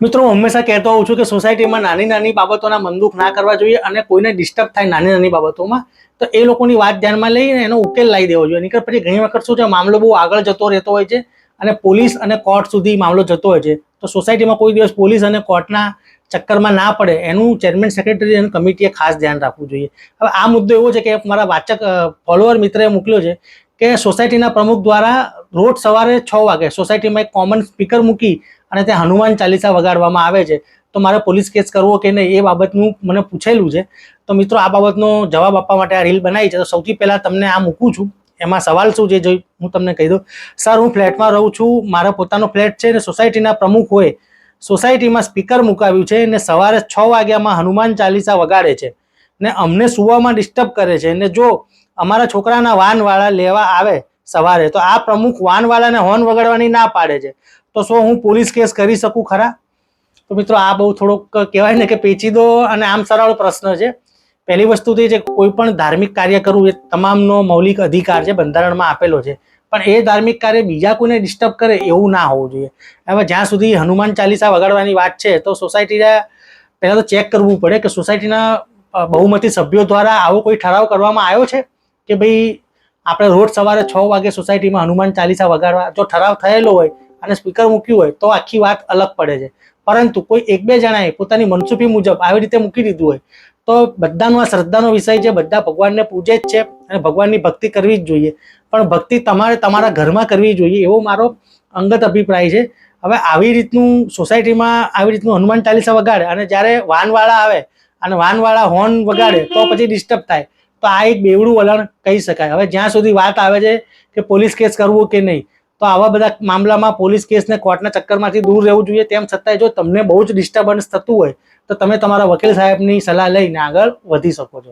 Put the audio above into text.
મિત્રો હું હંમેશા કહેતો હોઉં છું કે સોસાયટીમાં નાની નાની બાબતોના મનદુખ ના કરવા જોઈએ અને કોઈને ડિસ્ટર્બ થાય નાની નાની બાબતોમાં તો એ લોકોની વાત ધ્યાનમાં લઈને એનો ઉકેલ લાવી દેવો જોઈએ. નીકળ પછી ઘણી વખત શું છે, મામલો બહુ આગળ જતો રહેતો હોય છે અને પોલીસ અને કોર્ટ સુધી મામલો જતો હોય છે. તો સોસાયટીમાં કોઈ દિવસ પોલીસ અને કોર્ટના ચક્કરમાં ના પડે એનું ચેરમેન સેક્રેટરી અને કમિટીએ ખાસ ધ્યાન રાખવું જોઈએ. હવે આ મુદ્દો એવો છે કે મારા વાચક ફોલોઅર મિત્રએ મોકલ્યો છે કે સોસાયટીના પ્રમુખ દ્વારા રોજ સવારે 6 વાગે સોસાયટીમાં એક કોમન સ્પીકર મૂકી અને ત્યાં હનુમાન ચાલીસા વગાડવામાં આવે છે. તો મારે પોલીસ કેસ કરવો કે નહીં એ બાબતનું મને પૂછેલું છે. તો મિત્રો આ બાબતનો જવાબ આપવા માટે આ રીલ બનાવી છે. તો સૌથી પહેલાં તમને આ મૂકું છું. એમાં સવાલ શું છે જોઈ હું તમને કહી દઉં. સર, હું ફ્લેટમાં રહું છું, મારો પોતાનો ફ્લેટ છે અને સોસાયટીના પ્રમુખ હોય સોસાયટીમાં સ્પીકર મુકાવ્યું છે અને સવારે 6 વાગ્યામાં હનુમાન ચાલીસા વગાડે છે ને અમને સુવામાં ડિસ્ટર્બ કરે છે. ને જો અમારા છોકરાના વાનવાળા લેવા આવે સવારે તો આ પ્રમુખ વાનવાળાને હોર્ન વગાડવાની ના પાડે છે. તો શું હું પોલીસ કેસ કરી શકું ખરા? તો મિત્રો આ બહુ થોડોક કહેવાય ને કે પેચીદો અને આમ સરળ પ્રશ્ન છે. પહેલી વસ્તુ તો એ છે કોઈ પણ ધાર્મિક કાર્ય કરવું એ તમામનો મૌલિક અધિકાર છે, બંધારણમાં આપેલો છે. પણ એ ધાર્મિક કાર્ય બીજા કોઈને ડિસ્ટર્બ કરે એવું ના હોવું જોઈએ. હવે જ્યાં સુધી હનુમાન ચાલીસા વગાડવાની વાત છે તો સોસાયટીના પહેલાં તો ચેક કરવું પડે કે સોસાયટીના બહુમતી સભ્યો દ્વારા આવો કોઈ ઠરાવ કરવામાં આવ્યો છે કે ભાઈ આપણે રોજ સવારે 6 વાગે સોસાયટીમાં હનુમાન ચાલીસા વગાડવા. જો ઠરાવ થયેલો હોય અને સ્પીકર મૂક્યું હોય તો આખી વાત અલગ પડે છે. પરંતુ કોઈ એક બે જણાએ પોતાની મનસુફી મુજબ આવી રીતે મૂકી દીધું હોય તો બધાનો આ શ્રદ્ધાનો વિષય છે. બધા ભગવાનને પૂજે જ છે અને ભગવાનની ભક્તિ કરવી જ જોઈએ. પણ ભક્તિ તમારે તમારા ઘરમાં કરવી જોઈએ એવો મારો અંગત અભિપ્રાય છે. હવે આવી રીતનું સોસાયટીમાં આવી રીતનું હનુમાન ચાલીસા વગાડે અને જ્યારે વાનવાળા આવે અને વાનવાળા હોર્ન વગાડે તો પછી ડિસ્ટર્બ થાય. તો આ એક બેવડું વલણ કહી શકાય. હવે જ્યાં સુધી વાત આવે છે કે પોલીસ કેસ કરવો કે નહીં, તો આવા બધા મામલામાં પોલીસ કેસને કોર્ટના ચક્કરમાંથી દૂર રહેવું જોઈએ. તેમ છતાંય જો તમને બહુ જ ડિસ્ટર્બન્સ થતું હોય તો તમે તમારા વકીલ સાહેબની સલાહ લઈને આગળ વધી શકો છો.